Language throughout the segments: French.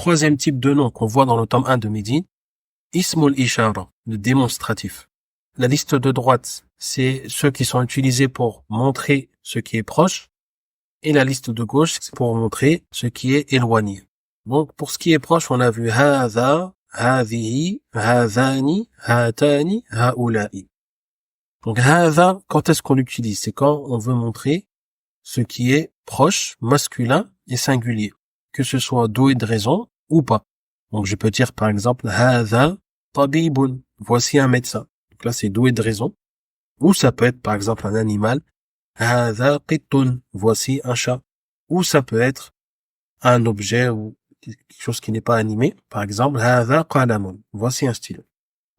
troisième type de nom qu'on voit dans le tome 1 de Médine, Ismul Ishara, le démonstratif. La liste de droite, c'est ceux qui sont utilisés pour montrer ce qui est proche, et la liste de gauche, c'est pour montrer ce qui est éloigné. Donc, pour ce qui est proche, on a vu hadha, hadhihi, hadhani, hatani, haula'i. Donc, hadha, quand est-ce qu'on l'utilise? C'est quand on veut montrer ce qui est proche, masculin et singulier, que ce soit doué de raison ou pas. Donc, je peux dire, par exemple, hadha tabibun, voici un médecin. Donc là, c'est doué de raison. Ou ça peut être, par exemple, un animal, hadha qittun, voici un chat. Ou ça peut être un objet ou quelque chose qui n'est pas animé. Par exemple, hadha qalamun, voici un stylo.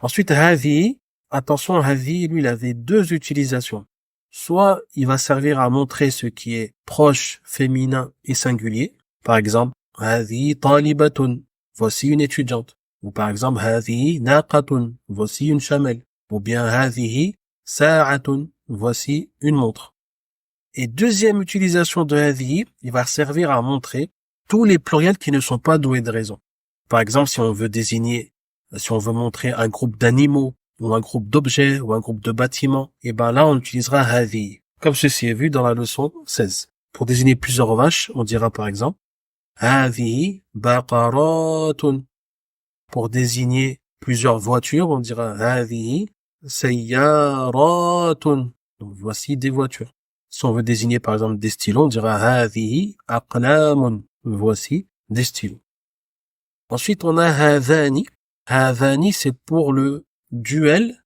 Ensuite, hadhi, attention, hadhi, lui, il avait deux utilisations. Soit il va servir à montrer ce qui est proche, féminin et singulier. Par exemple, hadhi talibatun, voici une étudiante. Ou par exemple, hadhi naqatun, voici une chamelle. Ou bien hadhihi sa'atun, voici une montre. Et deuxième utilisation de hadhi, il va servir à montrer tous les pluriels qui ne sont pas doués de raison. Par exemple, si on veut montrer un groupe d'animaux, ou un groupe d'objets, ou un groupe de bâtiments, et ben là, on utilisera hadhi. Comme ceci est vu dans la leçon 16. Pour désigner plusieurs vaches, on dira par exemple, hadhi baqaratun. Pour désigner plusieurs voitures, on dira hadhi sayyaratun. Donc, voici des voitures. Si on veut désigner par exemple des stylos, on dira hadhihi aqlamun. Voici des stylos. Ensuite, on a hadhani. Hadhani, c'est pour le duel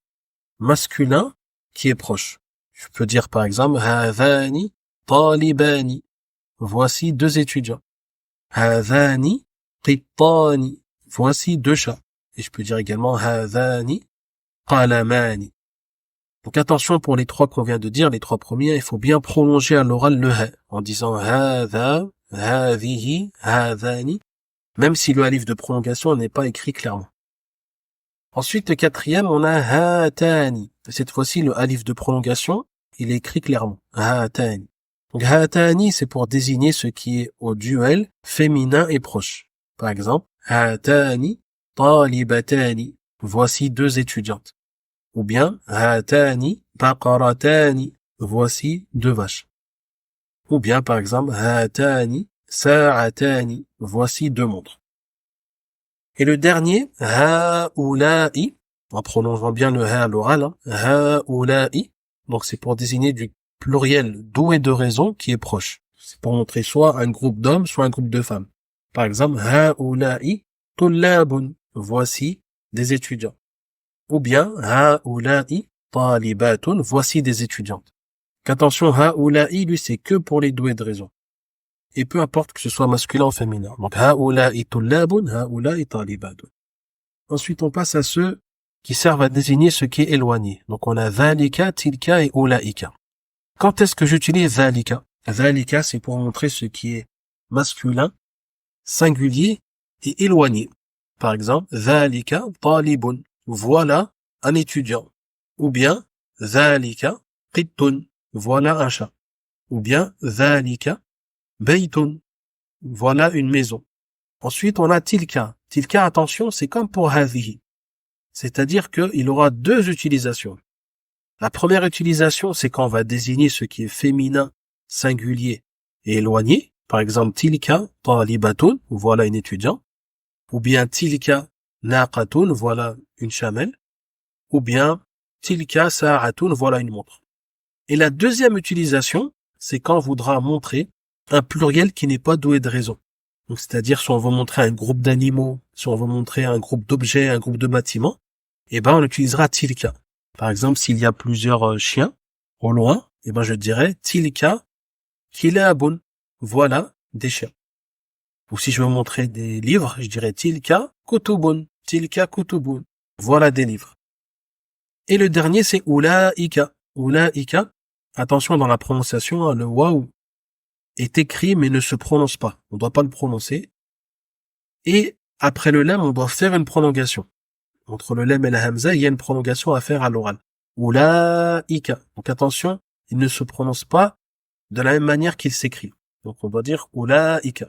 masculin qui est proche. Je peux dire par exemple hadhani talibani. Voici deux étudiants. Hadhani qittani. Voici deux chats. Et je peux dire également hadhani qalamani. Donc attention pour les trois qu'on vient de dire, les trois premiers, il faut bien prolonger à l'oral le ha en disant hadha, hadhihi, hadhani, même si le alif de prolongation n'est pas écrit clairement. Ensuite, le quatrième, on a hatani. Cette fois-ci, le alif de prolongation, il est écrit clairement. Hatani. Donc hatani, c'est pour désigner ce qui est au duel féminin et proche. Par exemple, hatani talibatani. Voici deux étudiantes. Ou bien, hatani baqaratani. Voici deux vaches. Ou bien, par exemple, hatani sa'atani. Voici deux montres. Et le dernier, haula'i, en prononçant bien le ha à l'oral, hein, haula'i. Donc c'est pour désigner du pluriel doué de raison qui est proche. C'est pour montrer soit un groupe d'hommes, soit un groupe de femmes. Par exemple, haula'i tullabun. Voici des étudiants. Ou bien, haula'i talibatun. Voici des étudiantes. Qu'attention, haula'i, lui, c'est que pour les doués de raison. Et peu importe que ce soit masculin ou féminin. Donc, haula'i tullabun, haula'i talibatun. Ensuite, on passe à ceux qui servent à désigner ce qui est éloigné. Donc, on a dhalika, tilka et ulaika. Quand est-ce que j'utilise dhalika? Dhalika, c'est pour montrer ce qui est masculin, singulier et éloigné. Par exemple, dhalika talibun. Voilà un étudiant. Ou bien, dhalika qittun. Voilà un chat. Ou bien, dhalika baytun. Voilà une maison. Ensuite, on a tilka. Tilka, attention, c'est comme pour hadhihi. C'est-à-dire qu'il aura deux utilisations. La première utilisation, c'est quand on va désigner ce qui est féminin, singulier et éloigné. Par exemple, tilka talibatun. Voilà une étudiante. Ou bien, tilka naqatun. Voilà une chamelle. Ou bien, tilka sa'atun. Voilà une montre. Et la deuxième utilisation, c'est quand on voudra montrer un pluriel qui n'est pas doué de raison. Donc, c'est-à-dire, si on veut montrer un groupe d'animaux, si on veut montrer un groupe d'objets, un groupe de bâtiments, eh ben, on utilisera tilka. Par exemple, s'il y a plusieurs chiens au loin, eh ben, je dirais tilka kilabun. Voilà des chiens. Ou si je veux montrer des livres, je dirais tilka kutubun. Tilka kutubun. Voilà des livres. Et le dernier, c'est ulaika. Ulaika. Attention dans la prononciation, le waouh est écrit mais ne se prononce pas. On ne doit pas le prononcer. Et après le lam, on doit faire une prolongation. Entre le lam et la hamza, il y a une prolongation à faire à l'oral. Ulaika. Donc attention, il ne se prononce pas de la même manière qu'il s'écrit. Donc on doit dire ulaika.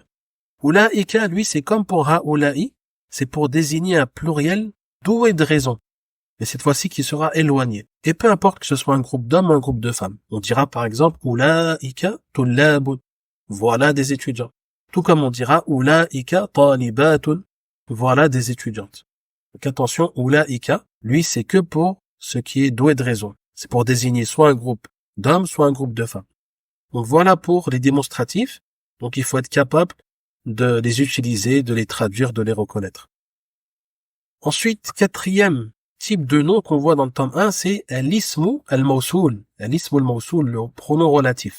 Ulaika, lui, c'est comme pour haula'i, c'est pour désigner un pluriel doué de raison. Mais cette fois-ci qui sera éloigné. Et peu importe que ce soit un groupe d'hommes ou un groupe de femmes. On dira par exemple Ulaika tullabun. Voilà des étudiants. Tout comme on dira Ulaika talibatun. Voilà des étudiantes. Donc attention, Ulaika, lui c'est que pour ce qui est doué de raison. C'est pour désigner soit un groupe d'hommes, soit un groupe de femmes. Donc voilà pour les démonstratifs. Donc il faut être capable de les utiliser, de les traduire, de les reconnaître. Ensuite, quatrième type de nom qu'on voit dans le tome 1, c'est l'ismu al-mawsoul. L'ismu al-mawsoul, le pronom relatif.